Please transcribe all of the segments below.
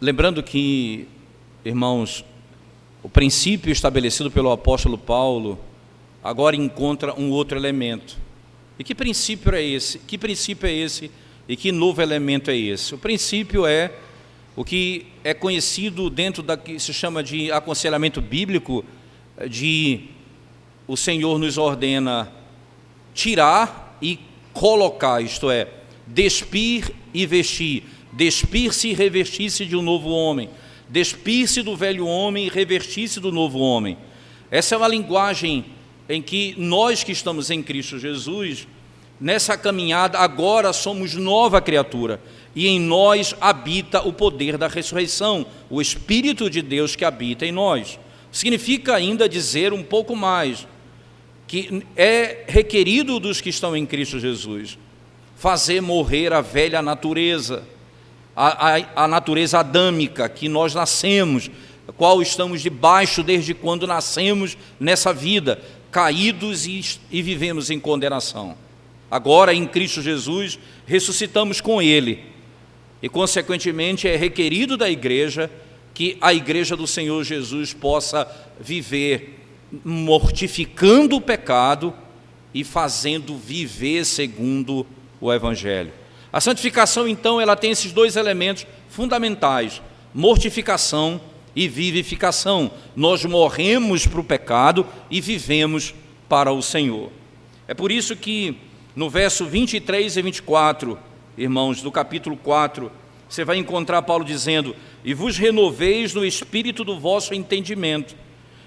Lembrando que, irmãos, o princípio estabelecido pelo apóstolo Paulo agora encontra um outro elemento. E que princípio é esse? Que princípio é esse? E que novo elemento é esse? O princípio é o que é conhecido dentro da que se chama de aconselhamento bíblico, de o Senhor nos ordena tirar e colocar, isto é, despir e vestir, despir-se e revestir-se de um novo homem, despir-se do velho homem e revestir-se do novo homem. Essa é uma linguagem em que nós que estamos em Cristo Jesus, nessa caminhada, agora somos nova criatura, e em nós habita o poder da ressurreição, o Espírito de Deus que habita em nós. Significa ainda dizer um pouco mais, que é requerido dos que estão em Cristo Jesus, fazer morrer a velha natureza, a natureza adâmica que nós nascemos, a qual estamos debaixo desde quando nascemos nessa vida, caídos e vivemos em condenação. Agora, em Cristo Jesus, ressuscitamos com Ele, e consequentemente é requerido da igreja que a igreja do Senhor Jesus possa viver mortificando o pecado e fazendo viver segundo o Evangelho. A santificação, então, ela tem esses dois elementos fundamentais, mortificação e vivificação. Nós morremos para o pecado e vivemos para o Senhor. É por isso que no verso 23 e 24, irmãos, do capítulo 4, você vai encontrar Paulo dizendo: e vos renoveis no espírito do vosso entendimento,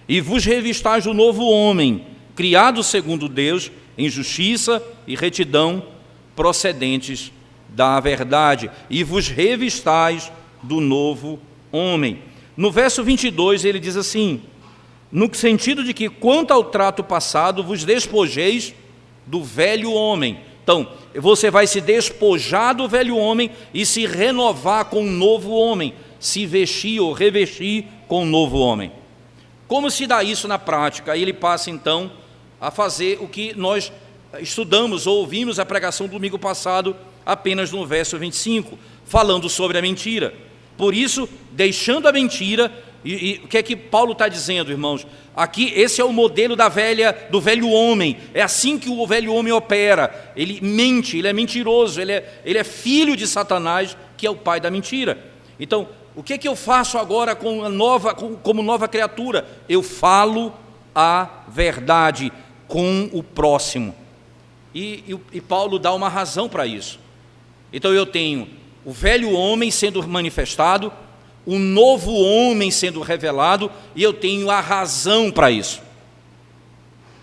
e vos revistais do novo homem, criado segundo Deus, em justiça e retidão, procedentes da verdade, e vos revistais do novo homem. No verso 22 ele diz assim, no sentido de que quanto ao trato passado vos despojeis do velho homem. Então, você vai se despojar do velho homem e se renovar com um novo homem, se vestir ou revestir com um novo homem. Como se dá isso na prática? Aí ele passa então a fazer o que nós estudamos ou ouvimos a pregação do domingo passado, apenas no verso 25, falando sobre a mentira. Por isso, deixando a mentira, e o que é que Paulo está dizendo, irmãos? Aqui, esse é o modelo do velho homem, é assim que o velho homem opera, ele mente, ele é mentiroso, ele é filho de Satanás, que é o pai da mentira. Então, o que é que eu faço agora como nova criatura? Eu falo a verdade com o próximo. E Paulo dá uma razão para isso. Então eu tenho o velho homem sendo manifestado, o novo homem sendo revelado, e eu tenho a razão para isso.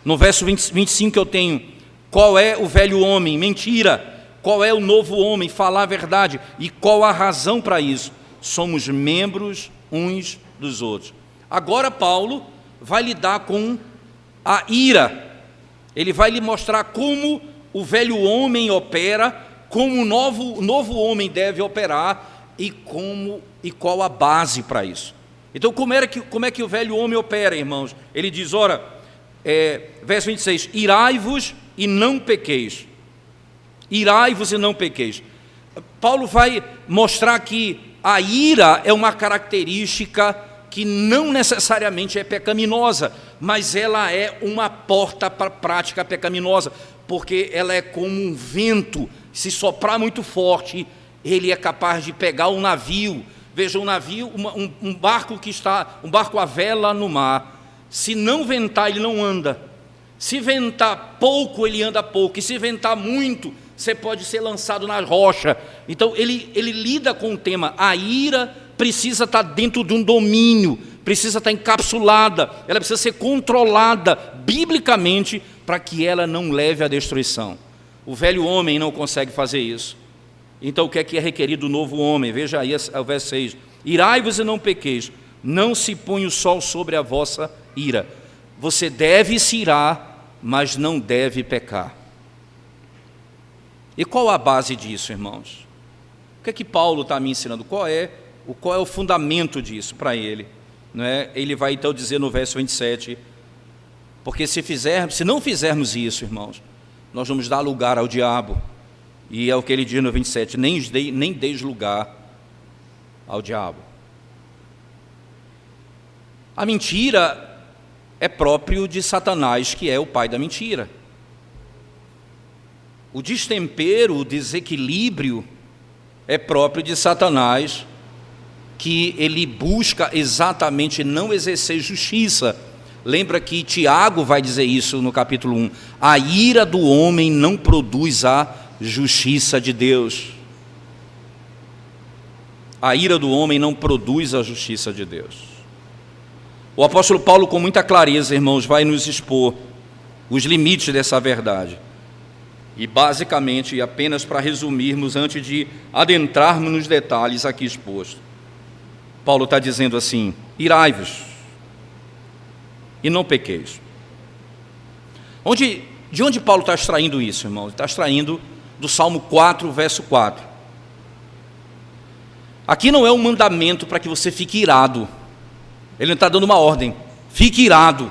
No verso 25 eu tenho qual é o velho homem, mentira, qual é o novo homem, falar a verdade, e qual a razão para isso. Somos membros uns dos outros. Agora Paulo vai lidar com a ira, ele vai lhe mostrar como o velho homem opera, como o novo homem deve operar e qual a base para isso. Então, como é que o velho homem opera, irmãos? Ele diz, ora, verso 26, irai-vos e não pequeis. Irai-vos e não pequeis. Paulo vai mostrar que a ira é uma característica que não necessariamente é pecaminosa, mas ela é uma porta para a prática pecaminosa, porque ela é como um vento, se soprar muito forte, ele é capaz de pegar um navio. Veja, um navio, um barco à vela no mar, se não ventar, ele não anda. Se ventar pouco, ele anda pouco, e se ventar muito, você pode ser lançado na rocha. Então, ele lida com o tema. A ira precisa estar dentro de um domínio, precisa estar encapsulada, ela precisa ser controlada biblicamente para que ela não leve à destruição. O velho homem não consegue fazer isso. Então, o que é requerido do novo homem? Veja aí o verso 6. Irai-vos e não pequeis, não se põe o sol sobre a vossa ira. Você deve se irar, mas não deve pecar. E qual a base disso, irmãos? O que é que Paulo está me ensinando? Qual é o fundamento disso para ele? Não é? Ele vai então dizer no verso 27, porque se não fizermos isso, irmãos, nós vamos dar lugar ao diabo. E é o que ele diz no 27, nem deis lugar ao diabo. A mentira é próprio de Satanás, que é o pai da mentira. O destempero, o desequilíbrio é próprio de Satanás, que ele busca exatamente não exercer justiça. Lembra que Tiago vai dizer isso no capítulo 1. A ira do homem não produz a justiça de Deus. A ira do homem não produz a justiça de Deus. O apóstolo Paulo, com muita clareza, irmãos, vai nos expor os limites dessa verdade. E basicamente, apenas para resumirmos, antes de adentrarmos nos detalhes aqui expostos, Paulo está dizendo assim: irai-vos e não pequeis. De onde Paulo está extraindo isso, irmãos? Ele está extraindo do Salmo 4, verso 4. Aqui não é um mandamento para que você fique irado. Ele não está dando uma ordem, fique irado.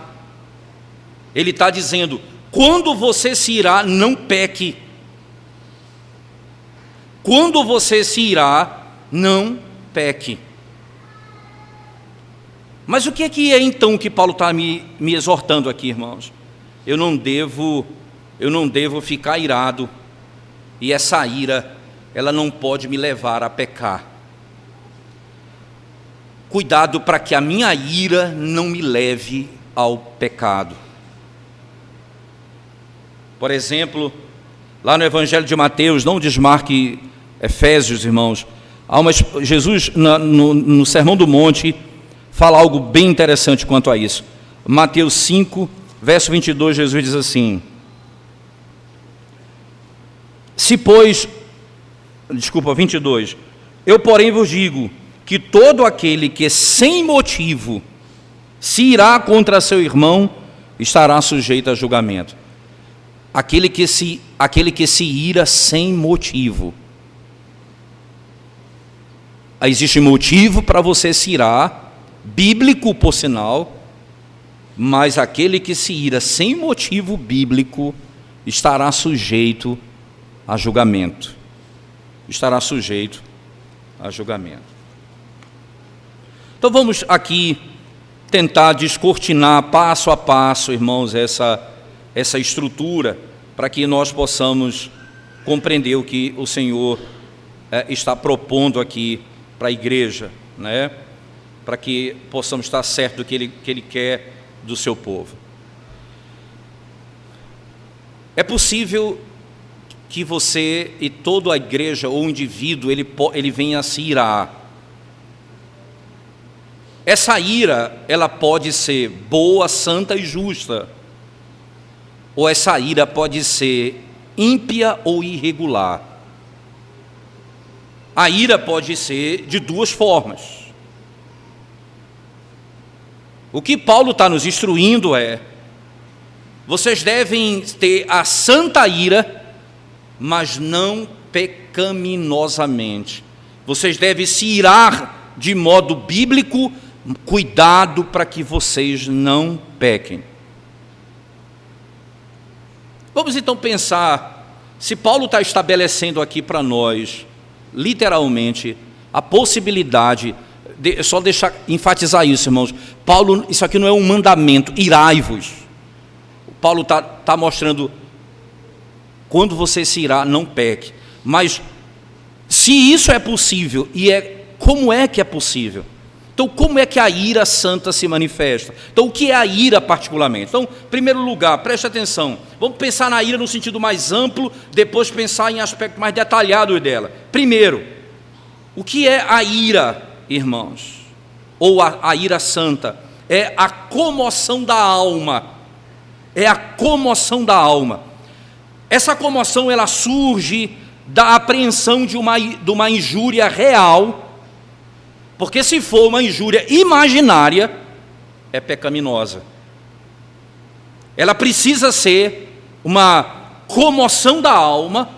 Ele está dizendo: quando você se irá, não peque. Quando você se irá, não peque. Mas o que é então que Paulo está me exortando aqui, irmãos? Eu não devo ficar irado, e essa ira, ela não pode me levar a pecar. Cuidado para que a minha ira não me leve ao pecado. Por exemplo, lá no Evangelho de Mateus, não desmarque Efésios, irmãos, Jesus, no Sermão do Monte, fala algo bem interessante quanto a isso. Mateus 5, verso 22, Jesus diz assim: 22, eu porém vos digo, que todo aquele que sem motivo se irá contra seu irmão, estará sujeito a julgamento. Aquele que se ira sem motivo. Existe motivo para você se irar, bíblico por sinal, mas aquele que se ira sem motivo bíblico estará sujeito a julgamento. Estará sujeito a julgamento. Então vamos aqui tentar descortinar passo a passo, irmãos, essa estrutura, para que nós possamos compreender o que o Senhor está propondo aqui para a igreja, né? Para que possamos estar certos do que Ele quer do seu povo. É possível que você e toda a igreja ou o indivíduo, ele venha a se irar. Essa ira, ela pode ser boa, santa e justa, ou essa ira pode ser ímpia ou irregular. A ira pode ser de duas formas. O que Paulo está nos instruindo é: vocês devem ter a santa ira, mas não pecaminosamente. Vocês devem se irar de modo bíblico. Cuidado para que vocês não pequem. Vamos então pensar, se Paulo está estabelecendo aqui para nós, literalmente, a possibilidade, só deixar enfatizar isso, irmãos. Paulo, isso aqui não é um mandamento, irai-vos. Paulo está mostrando, quando você se irá, não peque. Mas, se isso é possível, como é que é possível? Então, como é que a ira santa se manifesta? Então, o que é a ira particularmente? Então, em primeiro lugar, preste atenção. Vamos pensar na ira no sentido mais amplo, depois pensar em aspecto mais detalhado dela. Primeiro, o que é a ira, irmãos? Ou a ira santa? É a comoção da alma. É a comoção da alma. Essa comoção, ela surge da apreensão de uma injúria real. Porque se for uma injúria imaginária, é pecaminosa. Ela precisa ser uma comoção da alma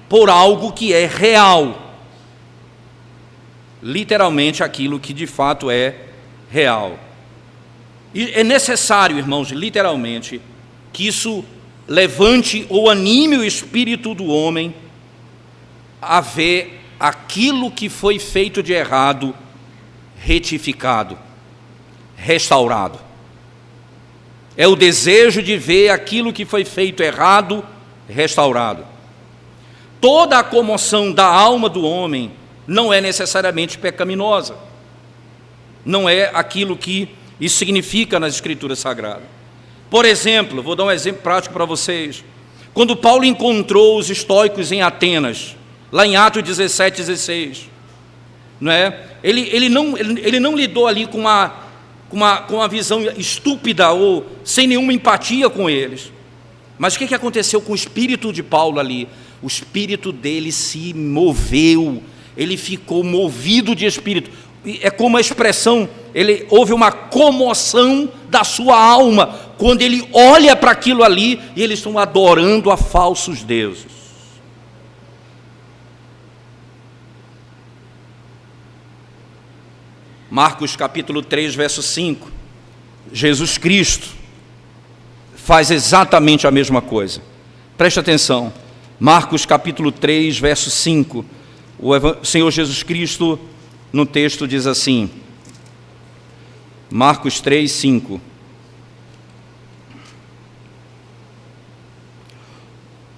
por algo que é real. Literalmente aquilo que de fato é real. E é necessário, irmãos, literalmente, que isso levante ou anime o espírito do homem a ver aquilo que foi feito de errado retificado, restaurado. É o desejo de ver aquilo que foi feito errado restaurado. Toda a comoção da alma do homem não é necessariamente pecaminosa. Não é aquilo que isso significa nas Escrituras Sagradas. Por exemplo, vou dar um exemplo prático para vocês. Quando Paulo encontrou os estoicos em Atenas, lá em Atos 17:16, não é? Ele não lidou ali com uma visão estúpida ou sem nenhuma empatia com eles. Mas o que aconteceu com o espírito de Paulo ali? O espírito dele se moveu, ele ficou movido de espírito. É como a expressão, houve uma comoção da sua alma, quando ele olha para aquilo ali e eles estão adorando a falsos deuses. Marcos capítulo 3, verso 5, Jesus Cristo faz exatamente a mesma coisa. Preste atenção, Marcos capítulo 3, verso 5, o Senhor Jesus Cristo no texto diz assim, Marcos 3, 5.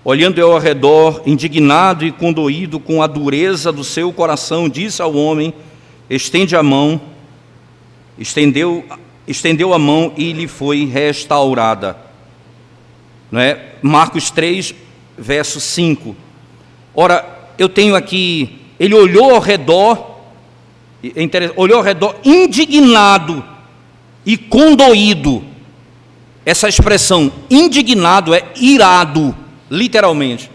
Olhando eu ao redor, indignado e condoído com a dureza do seu coração, disse ao homem, estende a mão, estendeu a mão e lhe foi restaurada. Não é? Marcos 3, verso 5. Ora, eu tenho aqui, ele olhou ao redor indignado e condoído. Essa expressão, indignado, é irado, literalmente.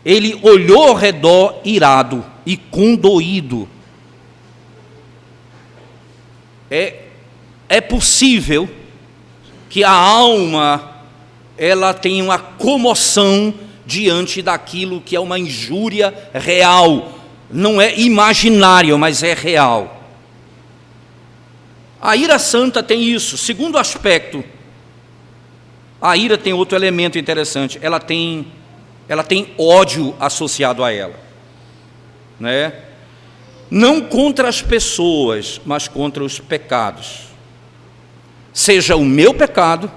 Ele olhou ao redor irado e condoído. É possível que a alma ela tenha uma comoção diante daquilo que é uma injúria real. Não é imaginário, mas é real. A ira santa tem isso. Segundo aspecto, a ira tem outro elemento interessante. Ela tem ódio associado a ela, né? Não contra as pessoas, mas contra os pecados. Seja o meu pecado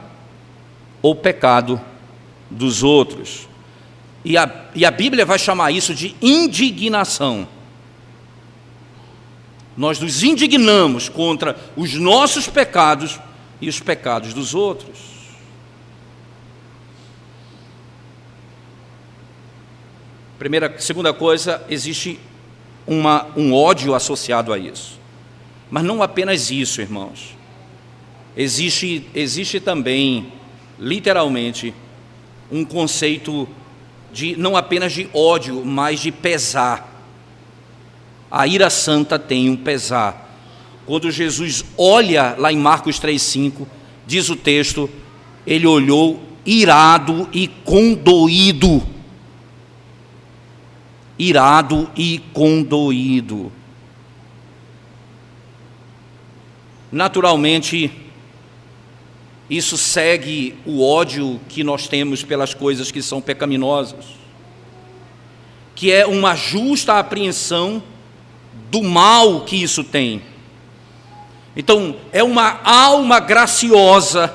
ou o pecado dos outros. E a Bíblia vai chamar isso de indignação. Nós nos indignamos contra os nossos pecados e os pecados dos outros. Segunda coisa, existe um ódio associado a isso. Mas não apenas isso, irmãos. Existe também, literalmente, um conceito não apenas de ódio, mas de pesar. A ira santa tem um pesar. Quando Jesus olha lá em Marcos 3,5, diz o texto, ele olhou irado e condoído. Irado e condoído. Naturalmente, isso segue o ódio que nós temos pelas coisas que são pecaminosas, que é uma justa apreensão do mal que isso tem. Então, é uma alma graciosa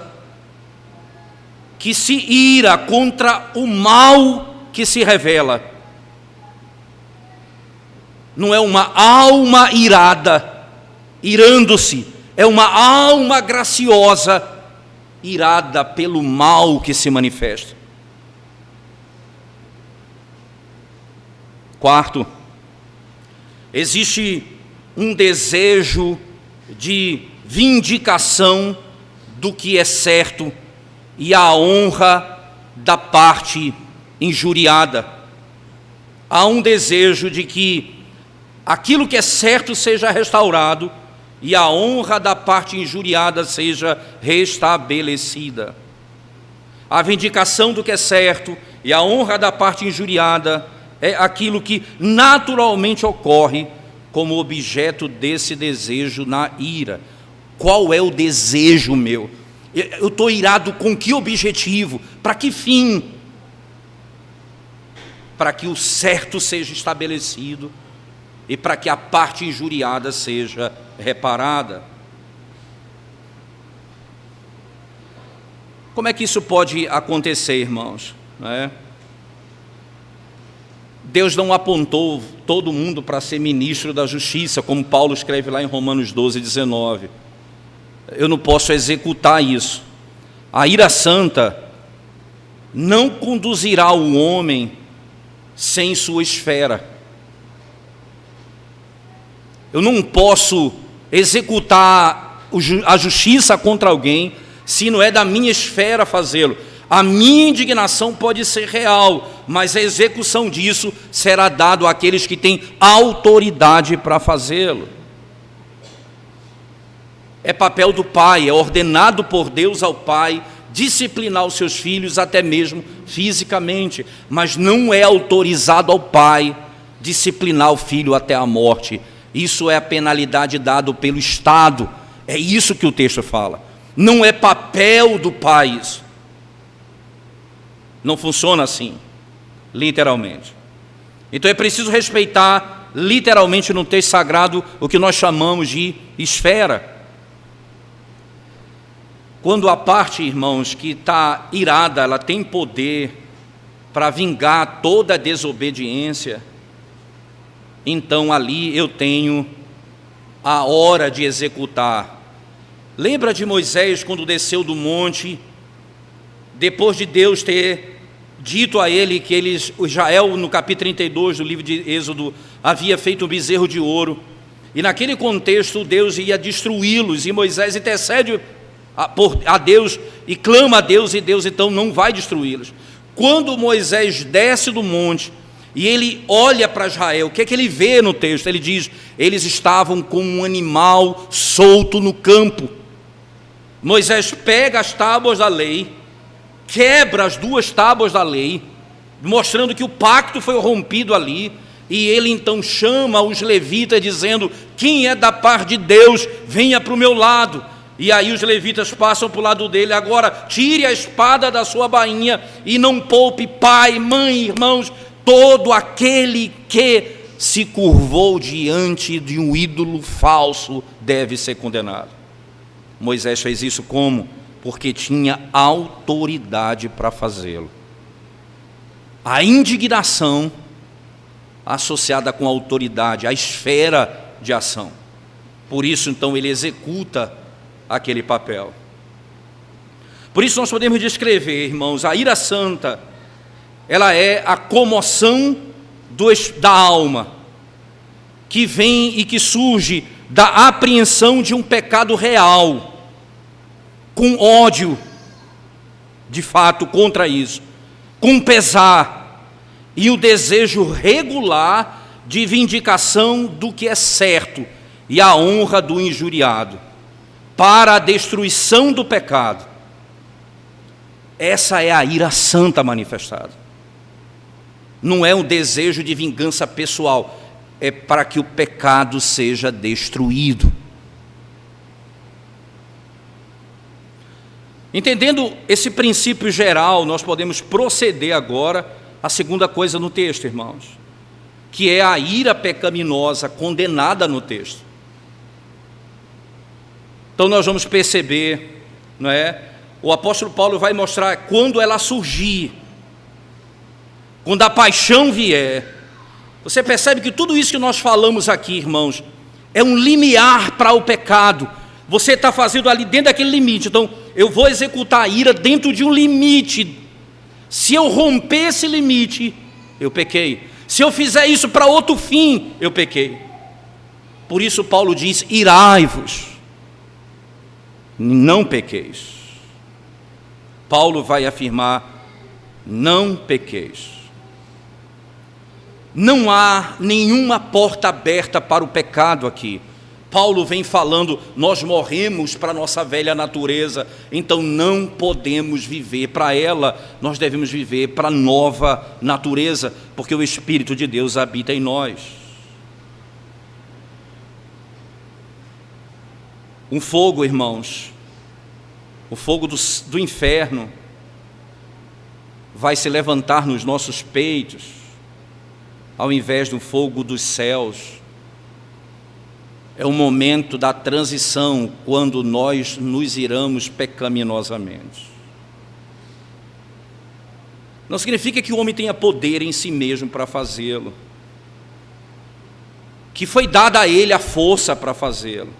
que se ira contra o mal que se revela. Não é uma alma irada, irando-se, é uma alma graciosa, irada pelo mal que se manifesta. Quarto, existe um desejo de vindicação do que é certo e a honra da parte injuriada. Há um desejo de que aquilo que é certo seja restaurado e a honra da parte injuriada seja restabelecida. A vindicação do que é certo e a honra da parte injuriada é aquilo que naturalmente ocorre como objeto desse desejo na ira. Qual é o desejo meu? Eu estou irado com que objetivo? Para que fim? Para que o certo seja estabelecido e para que a parte injuriada seja reparada. Como é que isso pode acontecer, irmãos? Deus não apontou todo mundo para ser ministro da justiça, como Paulo escreve lá em Romanos 12, 19. Eu não posso executar isso. A ira santa não conduzirá o homem sem sua esfera. Eu não posso executar a justiça contra alguém se não é da minha esfera fazê-lo. A minha indignação pode ser real, mas a execução disso será dado àqueles que têm autoridade para fazê-lo. É papel do pai, é ordenado por Deus ao pai disciplinar os seus filhos, até mesmo fisicamente, mas não é autorizado ao pai disciplinar o filho até a morte. Isso é a penalidade dada pelo Estado. É isso que o texto fala. Não é papel do pai isso. Não funciona assim, literalmente. Então é preciso respeitar, literalmente no texto sagrado, o que nós chamamos de esfera. Quando a parte, irmãos, que está irada, ela tem poder para vingar toda a desobediência, então ali eu tenho a hora de executar. Lembra de Moisés quando desceu do monte, depois de Deus ter dito a ele que Israel, no capítulo 32 do livro de Êxodo, havia feito um bezerro de ouro, e naquele contexto Deus ia destruí-los, e Moisés intercede a Deus e clama a Deus, e Deus então não vai destruí-los. Quando Moisés desce do monte e ele olha para Israel, o que é que ele vê no texto? Ele diz: eles estavam como um animal solto no campo. Moisés pega as tábuas da lei, quebra as 2 tábuas da lei, mostrando que o pacto foi rompido ali, e ele então chama os levitas dizendo: quem é da parte de Deus, venha para o meu lado. E aí os levitas passam para o lado dele: agora tire a espada da sua bainha e não poupe pai, mãe, irmãos, todo aquele que se curvou diante de um ídolo falso deve ser condenado. Moisés fez isso como? Porque tinha autoridade para fazê-lo. A indignação associada com a autoridade, a esfera de ação. Por isso, então, ele executa aquele papel. Por isso nós podemos descrever, irmãos, a ira santa, ela é a comoção da alma, que vem e que surge da apreensão de um pecado real, com ódio, de fato, contra isso, com pesar, e o desejo regular de vindicação do que é certo, e a honra do injuriado, para a destruição do pecado. Essa é a ira santa manifestada. Não é um desejo de vingança pessoal, é para que o pecado seja destruído. Entendendo esse princípio geral, nós podemos proceder agora à segunda coisa no texto, irmãos, que é a ira pecaminosa condenada no texto. Então nós vamos perceber, não é? O apóstolo Paulo vai mostrar quando ela surgir, quando a paixão vier. Você percebe que tudo isso que nós falamos aqui, irmãos, é um limiar para o pecado. Você está fazendo ali dentro daquele limite. Então, eu vou executar a ira dentro de um limite. Se eu romper esse limite, eu pequei. Se eu fizer isso para outro fim, eu pequei. Por isso Paulo diz: irai-vos, não pequeis. Paulo vai afirmar: não pequeis. Não há nenhuma porta aberta para o pecado aqui. Paulo vem falando: nós morremos para a nossa velha natureza, então não podemos viver para ela, nós devemos viver para a nova natureza, porque o Espírito de Deus habita em nós. Um fogo, irmãos, o fogo do inferno vai se levantar nos nossos peitos, ao invés do fogo dos céus. É o momento da transição, quando nós nos iramos pecaminosamente. Não significa que o homem tenha poder em si mesmo para fazê-lo, que foi dada a ele a força para fazê-lo,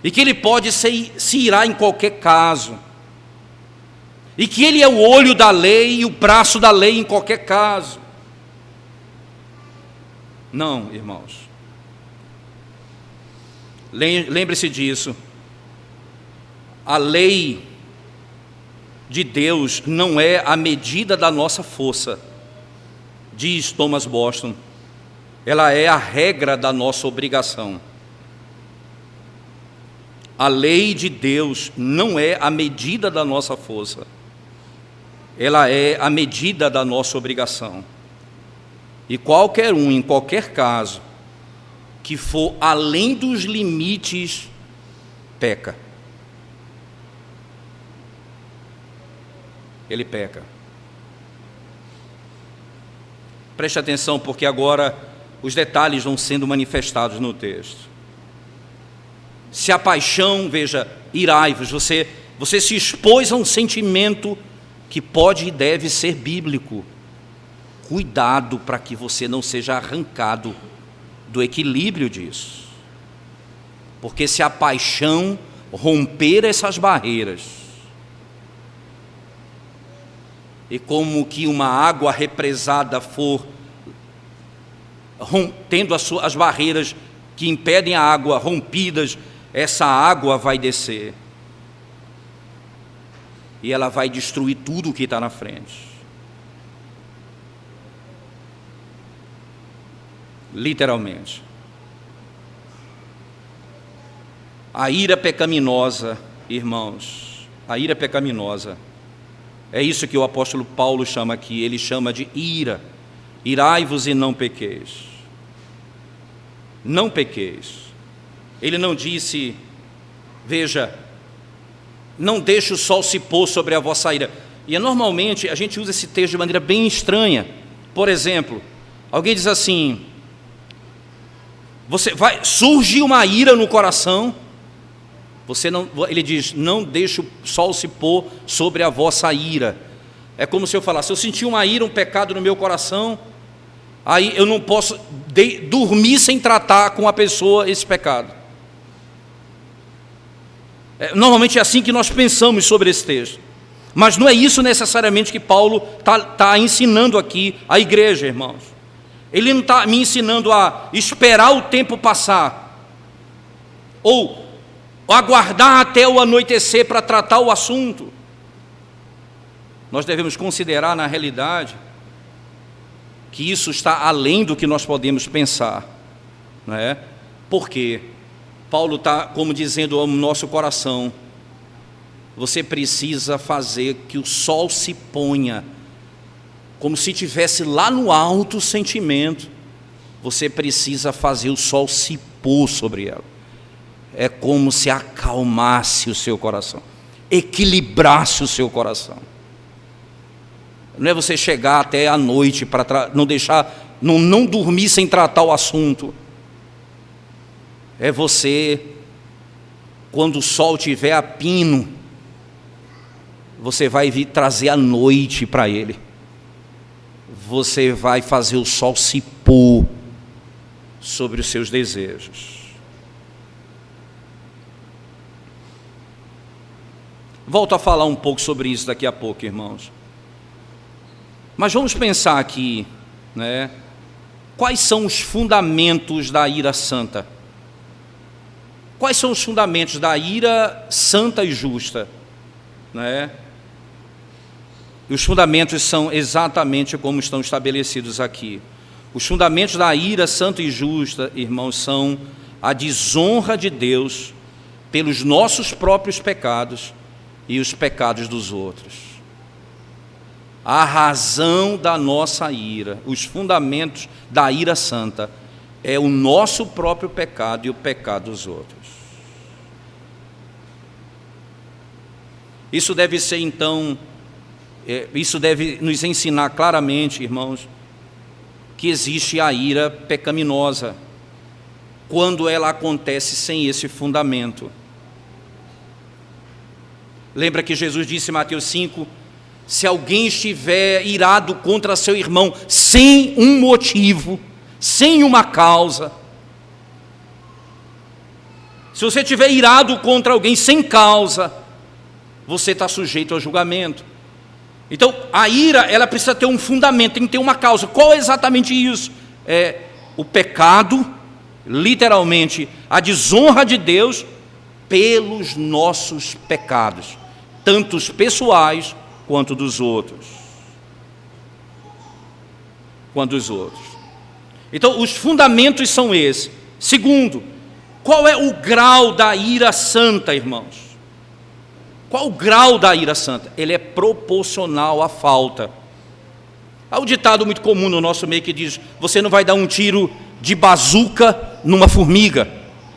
e que ele pode se irar em qualquer caso, e que ele é o olho da lei e o braço da lei em qualquer caso. Não, irmãos. Lembre-se disso. A lei de Deus não é a medida da nossa força, diz Thomas Boston. Ela é a regra da nossa obrigação. A lei de Deus não é a medida da nossa força, ela é a medida da nossa obrigação. E qualquer um, em qualquer caso, que for além dos limites, peca. Ele peca. Preste atenção, porque agora os detalhes vão sendo manifestados no texto. Se a paixão, veja, irai-vos, você se expôs a um sentimento que pode e deve ser bíblico. Cuidado para que você não seja arrancado do equilíbrio disso. Porque se a paixão romper essas barreiras, e como que uma água represada for tendo as barreiras que impedem a água rompidas, essa água vai descer e ela vai destruir tudo o que está na frente. Literalmente. A ira pecaminosa, irmãos, a ira pecaminosa, é isso que o apóstolo Paulo chama aqui, ele chama de ira. Irai-vos e não pequeis. Não pequeis. Ele não disse, veja, não deixe o sol se pôr sobre a vossa ira. E normalmente a gente usa esse texto de maneira bem estranha. Por exemplo, alguém diz assim, surge uma ira no coração, ele diz, não deixe o sol se pôr sobre a vossa ira. É como se eu falasse, eu senti uma ira, um pecado no meu coração, aí eu não posso dormir sem tratar com a pessoa esse pecado. Normalmente é assim que nós pensamos sobre esse texto, mas não é isso necessariamente que Paulo está ensinando aqui à igreja, irmãos. Ele não está me ensinando a esperar o tempo passar, ou aguardar até o anoitecer para tratar o assunto. Nós devemos considerar, na realidade, que isso está além do que nós podemos pensar, não é? Porque Paulo está, como dizendo ao nosso coração, você precisa fazer que o sol se ponha, como se tivesse lá no alto o sentimento, você precisa fazer o sol se pôr sobre ela. É como se acalmasse o seu coração, equilibrasse o seu coração. Não é você chegar até a noite para não dormir sem tratar o assunto. É você, quando o sol estiver a pino, você vai vir trazer a noite para ele. Você vai fazer o sol se pôr sobre os seus desejos. Volto a falar um pouco sobre isso daqui a pouco, irmãos. Mas vamos pensar aqui, né? Quais são os fundamentos da ira santa? Quais são os fundamentos da ira santa e justa, né? E os fundamentos são exatamente como estão estabelecidos aqui. Os fundamentos da ira santa e justa, irmãos, são a desonra de Deus pelos nossos próprios pecados e os pecados dos outros. A razão da nossa ira, os fundamentos da ira santa, é o nosso próprio pecado e o pecado dos outros. Isso deve ser, então, isso deve nos ensinar claramente, irmãos, que existe a ira pecaminosa, quando ela acontece sem esse fundamento. Lembra que Jesus disse em Mateus 5, se alguém estiver irado contra seu irmão sem um motivo, sem uma causa, se você estiver irado contra alguém sem causa, você está sujeito ao julgamento. Então, a ira, ela precisa ter um fundamento, tem que ter uma causa. Qual é exatamente isso? É o pecado, literalmente, a desonra de Deus pelos nossos pecados, tanto os pessoais quanto dos outros. Então, os fundamentos são esses. Segundo, qual é o grau da ira santa, irmãos? Qual o grau da ira santa? Ele é proporcional à falta. Há um ditado muito comum no nosso meio que diz: você não vai dar um tiro de bazuca numa formiga,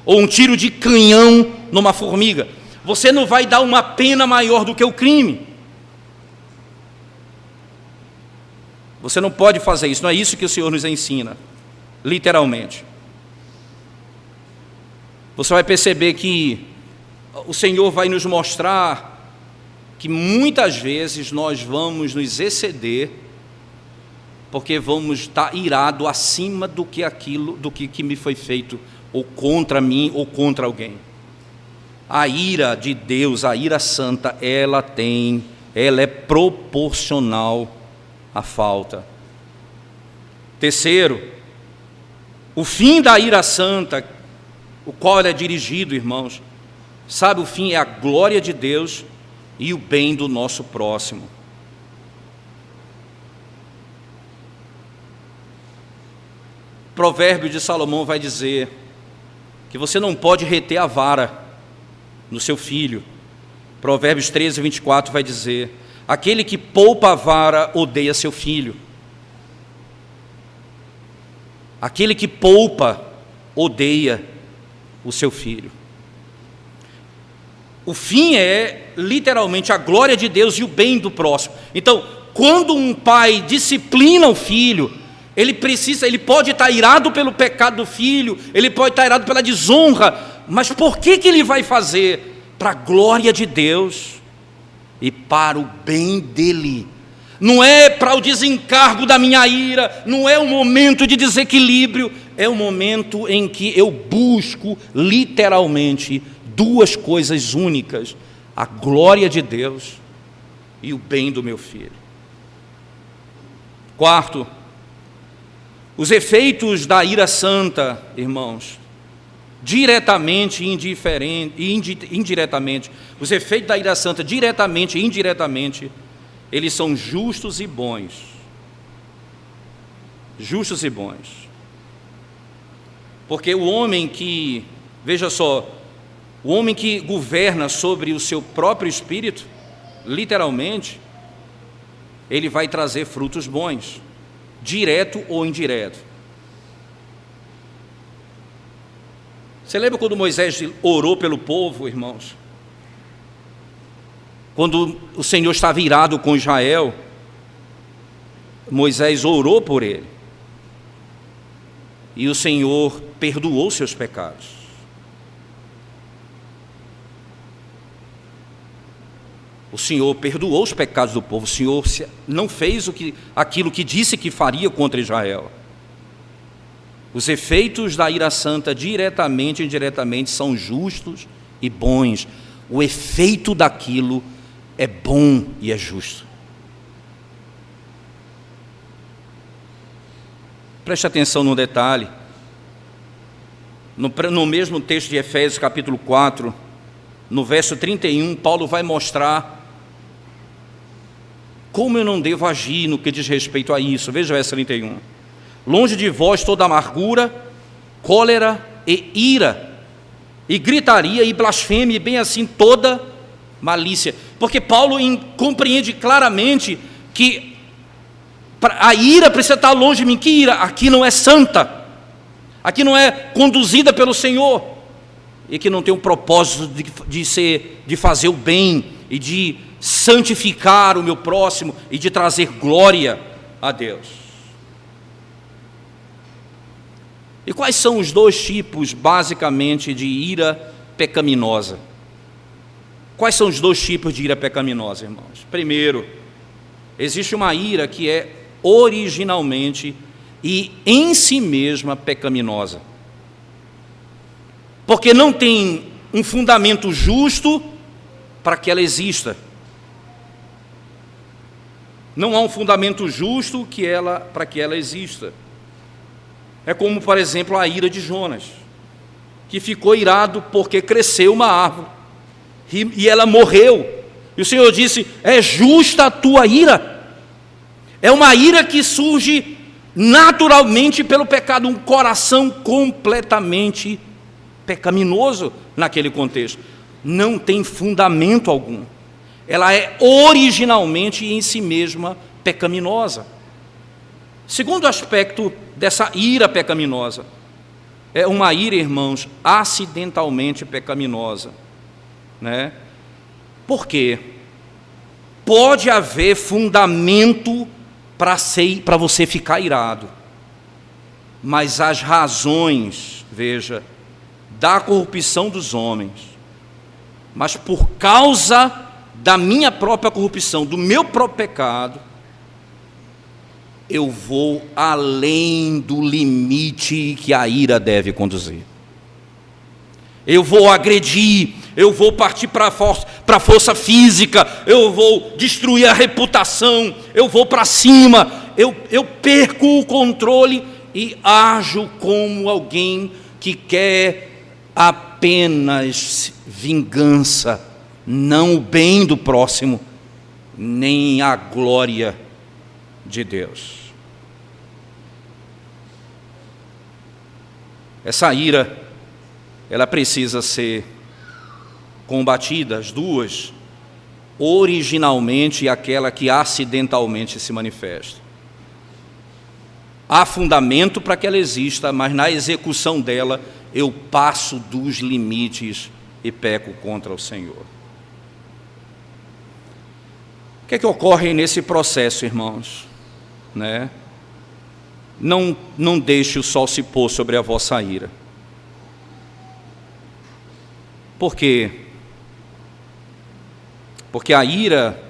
ou um tiro de canhão numa formiga. Você não vai dar uma pena maior do que o crime. Você não pode fazer isso, não é isso que o Senhor nos ensina, literalmente. Você vai perceber que o Senhor vai nos mostrar que muitas vezes nós vamos nos exceder, porque vamos estar irado acima do que me foi feito, ou contra mim, ou contra alguém. A ira de Deus, a ira santa, ela é proporcional à falta. Terceiro, o fim da ira santa, o qual ela é dirigido, irmãos, sabe, o fim é a glória de Deus e o bem do nosso próximo. O provérbio de Salomão vai dizer que você não pode reter a vara no seu filho. Provérbios 13, 24 vai dizer: aquele que poupa a vara odeia seu filho. Aquele que poupa odeia o seu filho. O fim é literalmente a glória de Deus e o bem do próximo. Então, quando um pai disciplina o filho, ele pode estar irado pelo pecado do filho, ele pode estar irado pela desonra, mas por que ele vai fazer? Para a glória de Deus e para o bem dele. Não é para o desencargo da minha ira, não é um momento de desequilíbrio, é um momento em que eu busco literalmente duas coisas únicas: a glória de Deus e o bem do meu filho. Quarto, os efeitos da ira santa, irmãos, diretamente e indiretamente, os efeitos da ira santa, diretamente e indiretamente, eles são justos e bons. Justos e bons. Porque o homem que, veja só, o homem que governa sobre o seu próprio espírito, literalmente, ele vai trazer frutos bons, direto ou indireto. Você lembra quando Moisés orou pelo povo, irmãos? Quando o Senhor estava irado com Israel, Moisés orou por ele. E o Senhor perdoou seus pecados. O Senhor perdoou os pecados do povo. O Senhor não fez aquilo que disse que faria contra Israel. Os efeitos da ira santa, diretamente e indiretamente, são justos e bons. O efeito daquilo é bom e é justo. Preste atenção no detalhe. No mesmo texto de Efésios, capítulo 4, no verso 31, Paulo vai mostrar como eu não devo agir no que diz respeito a isso. Veja o verso 31. Longe de vós toda amargura, cólera e ira, e gritaria e blasfêmia, e bem assim toda malícia. Porque Paulo compreende claramente que a ira precisa estar longe de mim. Que ira? Aqui não é santa, aqui não é conduzida pelo Senhor, e que não tem um propósito de fazer o bem, e de santificar o meu próximo, e de trazer glória a Deus. E quais são os dois tipos, basicamente, de ira pecaminosa? Quais são os dois tipos de ira pecaminosa, irmãos? Primeiro, existe uma ira que é originalmente e em si mesma pecaminosa. Porque não tem um fundamento justo para que ela exista. Não há um fundamento justo para que ela exista. É como, por exemplo, a ira de Jonas, que ficou irado porque cresceu uma árvore e ela morreu. E o Senhor disse: é justa a tua ira. É uma ira que surge naturalmente pelo pecado, um coração completamente pecaminoso naquele contexto. Não tem fundamento algum. Ela é originalmente em si mesma pecaminosa. Segundo aspecto dessa ira pecaminosa, é uma ira, irmãos, acidentalmente pecaminosa, né? Por quê? Pode haver fundamento para você ficar irado, mas as razões, veja, da corrupção dos homens, mas por causa da minha própria corrupção, do meu próprio pecado, eu vou além do limite que a ira deve conduzir. Eu vou agredir, eu vou partir para a força física, eu vou destruir a reputação, eu vou para cima, eu perco o controle e ajo como alguém que quer apenas vingança, não o bem do próximo, nem a glória de Deus. Essa ira, ela precisa ser combatida, as duas, originalmente e aquela que acidentalmente se manifesta. Há fundamento para que ela exista, mas na execução dela eu passo dos limites e peco contra o Senhor. O que é que ocorre nesse processo, irmãos? Né? Não deixe o sol se pôr sobre a vossa ira. Por quê? Porque a ira,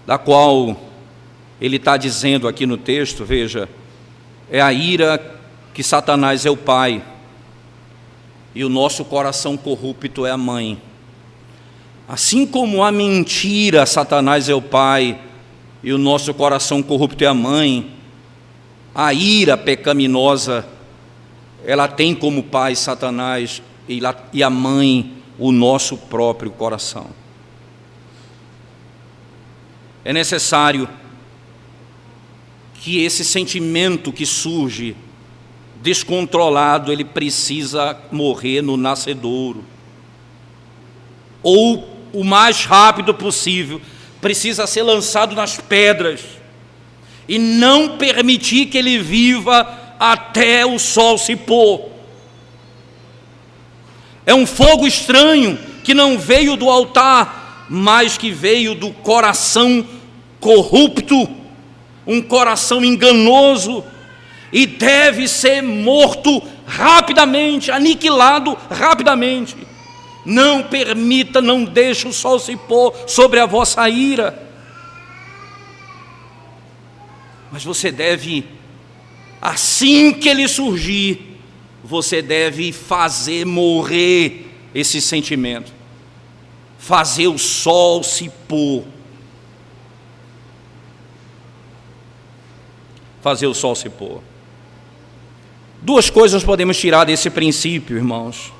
da qual ele está dizendo aqui no texto, veja, é a ira que Satanás é o pai, e o nosso coração corrupto é a mãe. Assim como a mentira, Satanás é o pai, e o nosso coração corrupto é a mãe, a ira pecaminosa, ela tem como pai Satanás, e a mãe o nosso próprio coração. É necessário que esse sentimento que surge descontrolado, ele precisa morrer no nascedouro, ou o mais rápido possível, precisa ser lançado nas pedras, e não permitir que ele viva até o sol se pôr. É um fogo estranho que não veio do altar, mas que veio do coração corrupto, um coração enganoso, e deve ser morto rapidamente, aniquilado rapidamente. Não permita, não deixe o sol se pôr sobre a vossa ira. Mas você deve, assim que ele surgir, você deve fazer morrer esse sentimento, fazer o sol se pôr. Fazer o sol se pôr. Duas coisas podemos tirar desse princípio, irmãos.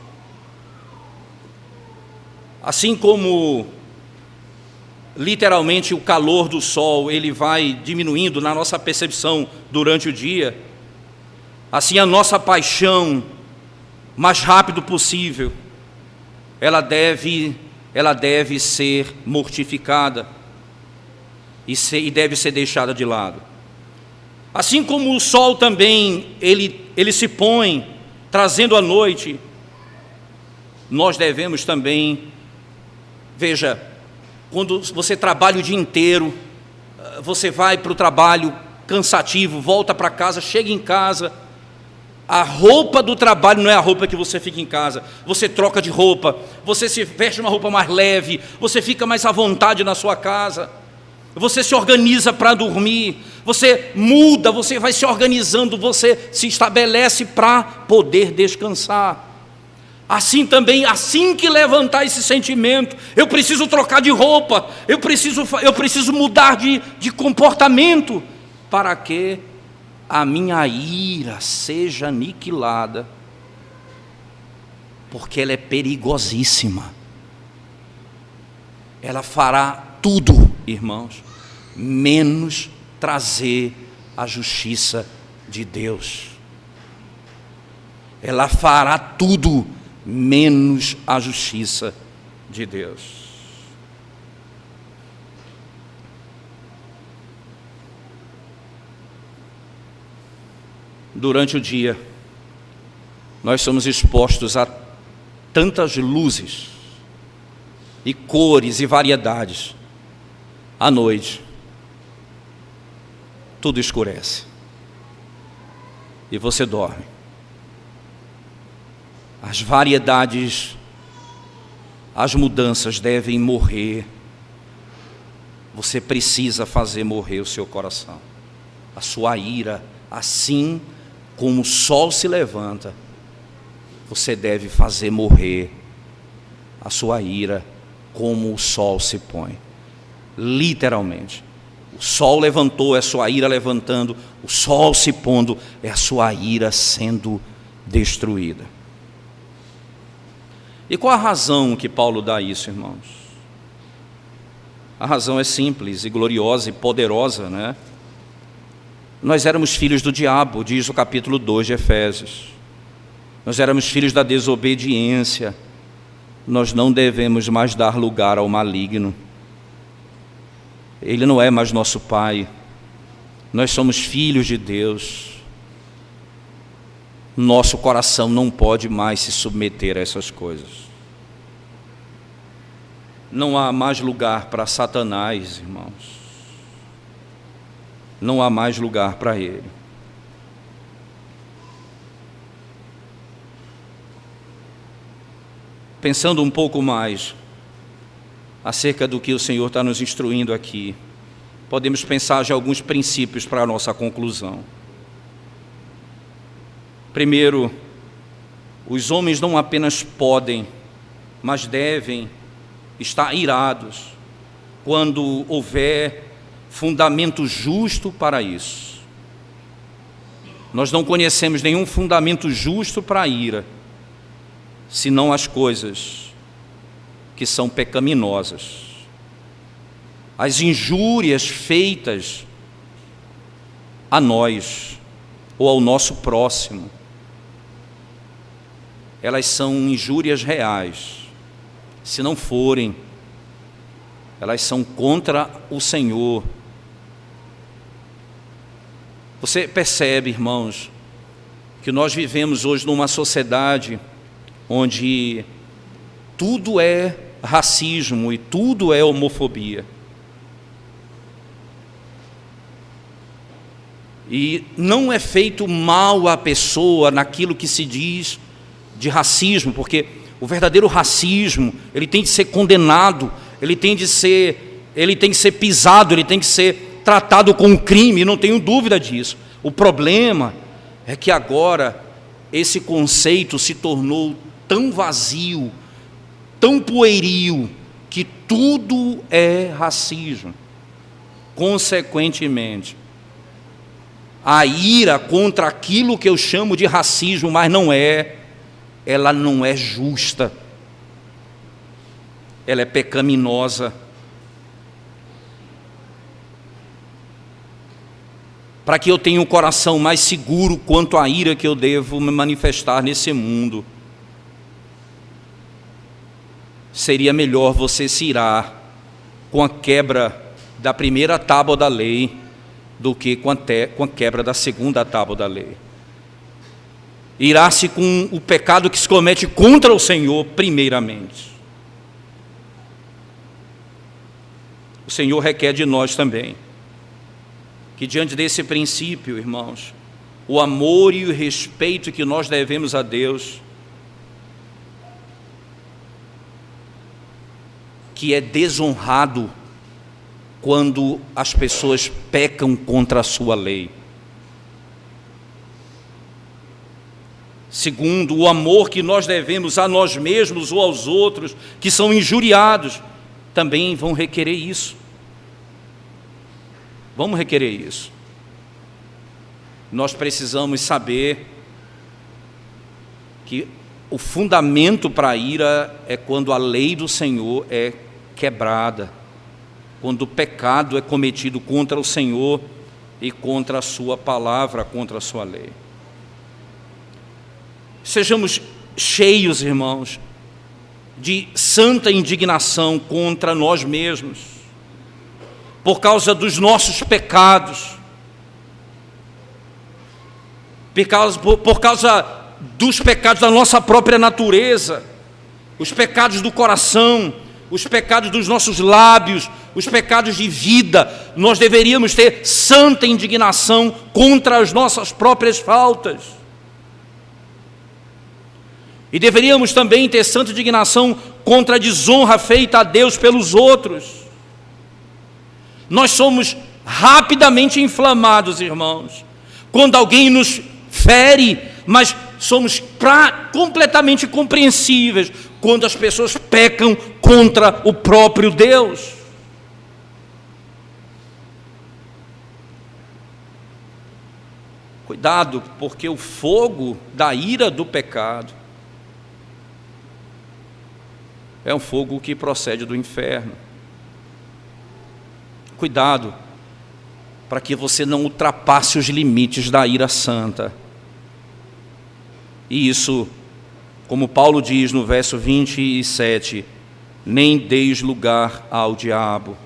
Assim como literalmente o calor do sol ele vai diminuindo na nossa percepção durante o dia, assim a nossa paixão, mais rápido possível, ela deve ser mortificada e deve ser deixada de lado. Assim como o sol também ele se põe trazendo a noite, nós devemos também, veja, quando você trabalha o dia inteiro, você vai para o trabalho cansativo, volta para casa, chega em casa, a roupa do trabalho não é a roupa que você fica em casa, você troca de roupa, você se veste uma roupa mais leve, você fica mais à vontade na sua casa. Você se organiza para dormir, você muda, você vai se organizando, você se estabelece para poder descansar. Assim também, assim que levantar esse sentimento, eu preciso trocar de roupa, eu preciso mudar de comportamento, para que a minha ira seja aniquilada, porque ela é perigosíssima. Ela fará tudo, irmãos, menos trazer a justiça de Deus. Ela fará tudo menos a justiça de Deus. Durante o dia, nós somos expostos a tantas luzes e cores e variedades. À noite, tudo escurece e você dorme. As variedades, as mudanças devem morrer. Você precisa fazer morrer o seu coração, a sua ira. Assim como o sol se levanta, você deve fazer morrer a sua ira como o sol se põe. Literalmente, o sol levantou, é a sua ira levantando, o sol se pondo, é a sua ira sendo destruída. E qual a razão que Paulo dá a isso, irmãos? A razão é simples e gloriosa e poderosa, né? Nós éramos filhos do diabo, diz o capítulo 2 de Efésios. Nós éramos filhos da desobediência. Nós não devemos mais dar lugar ao maligno. Ele não é mais nosso pai. Nós somos filhos de Deus. Nosso coração não pode mais se submeter a essas coisas. Não há mais lugar para Satanás, irmãos. Não há mais lugar para ele. Pensando um pouco mais acerca do que o Senhor está nos instruindo aqui, podemos pensar já alguns princípios para a nossa conclusão. Primeiro, os homens não apenas podem, mas devem estar irados quando houver fundamento justo para isso. Nós não conhecemos nenhum fundamento justo para a ira, senão as coisas que são pecaminosas. As injúrias feitas a nós ou ao nosso próximo, elas são injúrias reais. Se não forem, elas são contra o Senhor. Você percebe, irmãos, que nós vivemos hoje numa sociedade onde tudo é racismo e tudo é homofobia. E não é feito mal à pessoa naquilo que se diz de racismo, porque o verdadeiro racismo, ele tem de ser condenado, ele tem de ser pisado, ele tem que ser tratado como crime, não tenho dúvida disso. O problema é que agora esse conceito se tornou tão vazio, tão pueril, que tudo é racismo. Consequentemente, a ira contra aquilo que eu chamo de racismo, mas não é, ela não é justa, ela é pecaminosa. Para que eu tenha um coração mais seguro quanto à ira que eu devo me manifestar nesse mundo, seria melhor você se irar com a quebra da primeira tábua da lei do que com a quebra da segunda tábua da lei. Irar-se com o pecado que se comete contra o Senhor primeiramente. O Senhor requer de nós também que, diante desse princípio, irmãos, o amor e o respeito que nós devemos a Deus, que é desonrado quando as pessoas pecam contra a sua lei. Segundo, o amor que nós devemos a nós mesmos ou aos outros que são injuriados, também vão requerer isso. Vamos requerer isso. Nós precisamos saber que o fundamento para a ira é quando a lei do Senhor é quebrada, quando o pecado é cometido contra o Senhor e contra a sua palavra, contra a sua lei. Sejamos cheios, irmãos, de santa indignação contra nós mesmos, por causa dos nossos pecados, por causa dos pecados da nossa própria natureza, os pecados do coração, os pecados dos nossos lábios, os pecados de vida. Nós deveríamos ter santa indignação contra as nossas próprias faltas. E deveríamos também ter santa indignação contra a desonra feita a Deus pelos outros. Nós somos rapidamente inflamados, irmãos, quando alguém nos fere, mas somos completamente compreensíveis quando as pessoas pecam contra o próprio Deus. Cuidado, porque o fogo da ira do pecado é um fogo que procede do inferno. Cuidado, para que você não ultrapasse os limites da ira santa. E isso, como Paulo diz no verso 27, nem deis lugar ao diabo.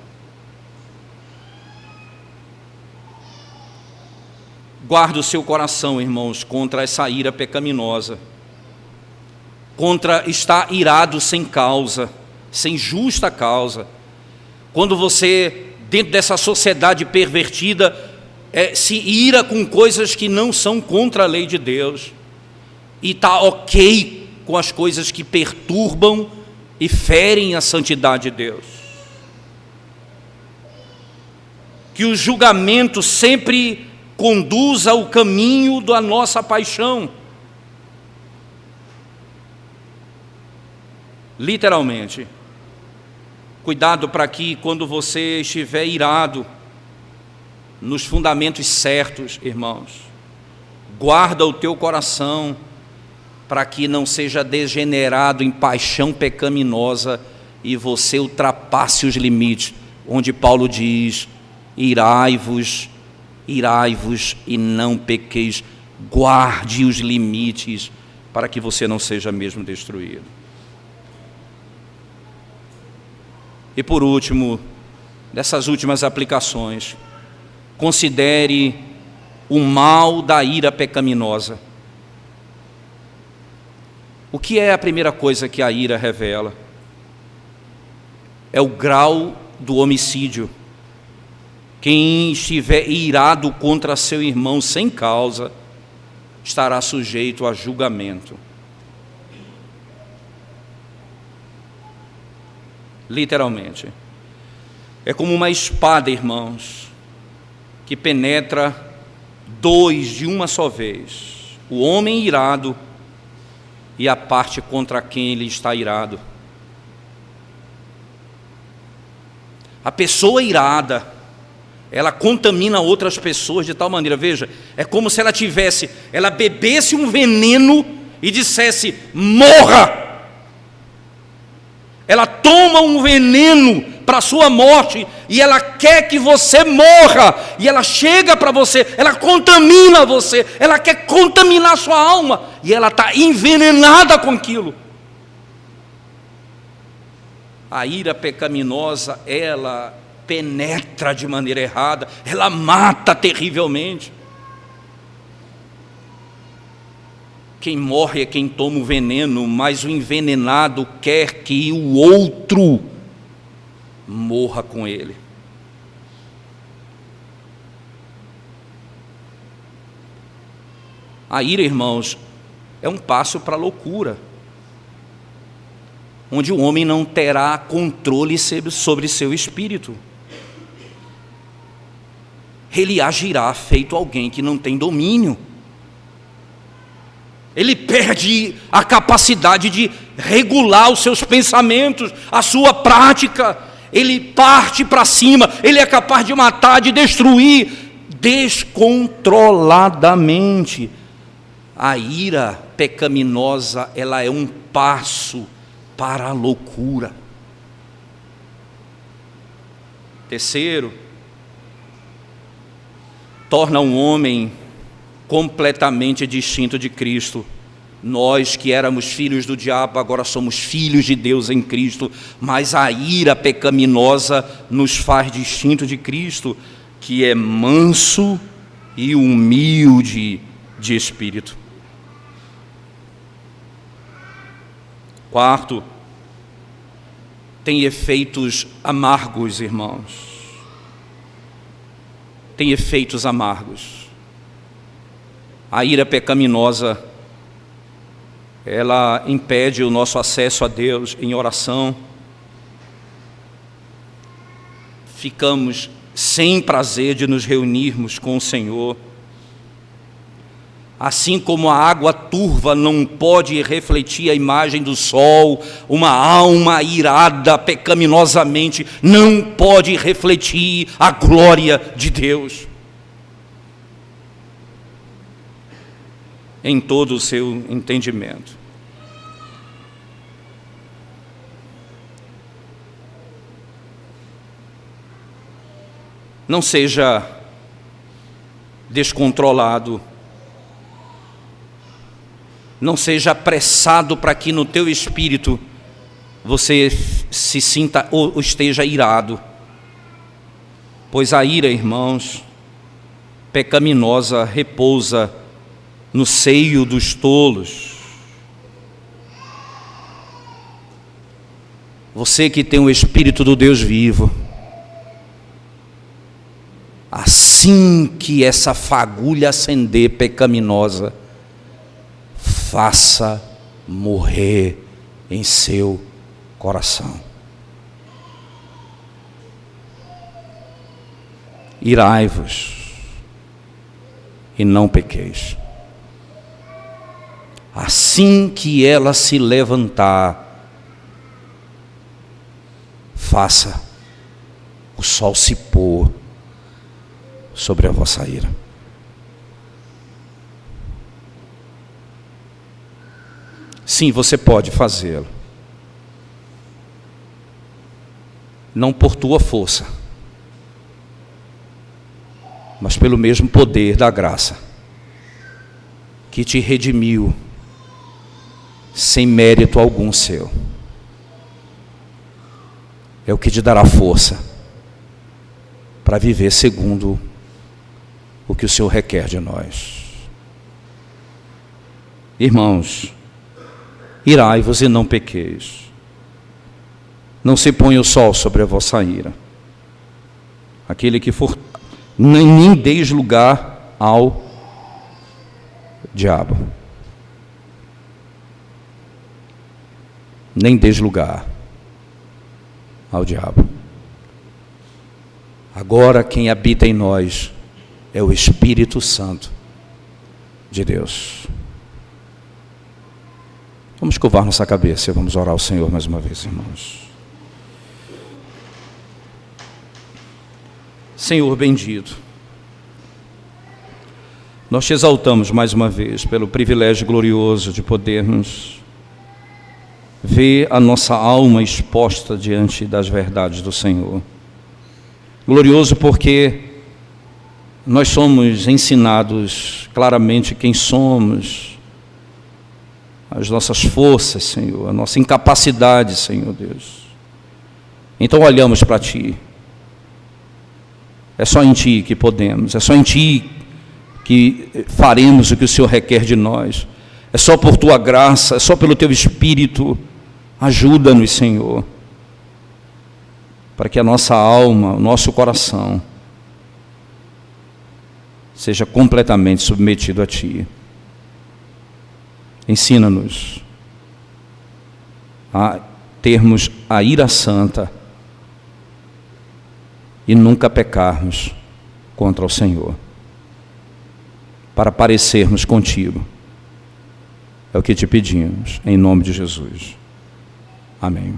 Guarda o seu coração, irmãos, contra essa ira pecaminosa, contra estar irado sem causa, sem justa causa. Quando você, dentro dessa sociedade pervertida, se ira com coisas que não são contra a lei de Deus, e está ok com as coisas que perturbam e ferem a santidade de Deus. Que o julgamento sempre conduza ao caminho da nossa paixão. Literalmente. Cuidado para que, quando você estiver irado, nos fundamentos certos, irmãos, guarda o teu coração para que não seja degenerado em paixão pecaminosa e você ultrapasse os limites, onde Paulo diz: irai-vos e não pequeis. Guarde os limites para que você não seja mesmo destruído. E por último, dessas últimas aplicações, considere o mal da ira pecaminosa. O que é a primeira coisa que a ira revela? É o grau do homicídio. Quem estiver irado contra seu irmão sem causa, estará sujeito a julgamento. Literalmente. É como uma espada, irmãos, que penetra dois de uma só vez: o homem irado e a parte contra quem ele está irado. A pessoa irada, ela contamina outras pessoas de tal maneira, veja, é como se ela bebesse um veneno e dissesse: morra! Ela toma um veneno para a sua morte e ela quer que você morra, e ela chega para você, ela contamina você, ela quer contaminar a sua alma, e ela está envenenada com aquilo. A ira pecaminosa, ela penetra de maneira errada, ela mata terrivelmente. Quem morre é quem toma o veneno, mas o envenenado quer que o outro morra com ele. A ira, irmãos, é um passo para a loucura, onde o homem não terá controle sobre seu espírito. ele agirá feito alguém que não tem domínio. Ele perde a capacidade de regular os seus pensamentos, a sua prática. Ele parte para cima, ele é capaz de matar, de destruir descontroladamente. A ira pecaminosa, ela é um passo para a loucura. Terceiro, torna um homem completamente distinto de Cristo. Nós que éramos filhos do diabo, agora somos filhos de Deus em Cristo, mas a ira pecaminosa nos faz distinto de Cristo, que é manso e humilde de espírito. Quarto, tem efeitos amargos, irmãos. Tem efeitos amargos. A ira pecaminosa, ela impede o nosso acesso a Deus em oração. Ficamos sem prazer de nos reunirmos com o Senhor. Assim como a água turva não pode refletir a imagem do sol, uma alma irada pecaminosamente não pode refletir a glória de Deus em todo o seu entendimento. Não seja descontrolado. Não seja apressado para que no teu espírito você se sinta ou esteja irado. Pois a ira, irmãos, pecaminosa repousa no seio dos tolos. Você que tem o Espírito do Deus vivo, assim que essa fagulha acender pecaminosa, faça morrer em seu coração. Irai-vos e não pequeis. Assim que ela se levantar, faça o sol se pôr sobre a vossa ira. Sim, você pode fazê-lo. Não por tua força, mas pelo mesmo poder da graça que te redimiu sem mérito algum seu. É o que te dará força para viver segundo o que o Senhor requer de nós. Irmãos, irai-vos e não pequeis. Não se ponha o sol sobre a vossa ira. Aquele que for, nem deis lugar ao diabo. Nem deis lugar ao diabo. Agora quem habita em nós é o Espírito Santo de Deus. Vamos curvar nossa cabeça e vamos orar ao Senhor mais uma vez, irmãos. Senhor bendito, nós te exaltamos mais uma vez pelo privilégio glorioso de podermos ver a nossa alma exposta diante das verdades do Senhor. Glorioso porque nós somos ensinados claramente quem somos, as nossas forças, Senhor, a nossa incapacidade, Senhor Deus. Então olhamos para Ti. É só em Ti que podemos, é só em Ti que faremos o que o Senhor requer de nós. É só por Tua graça, é só pelo Teu Espírito. Ajuda-nos, Senhor, para que a nossa alma, o nosso coração seja completamente submetido a Ti. Ensina-nos a termos a ira santa e nunca pecarmos contra o Senhor, para parecermos contigo. É o que te pedimos, em nome de Jesus. Amém.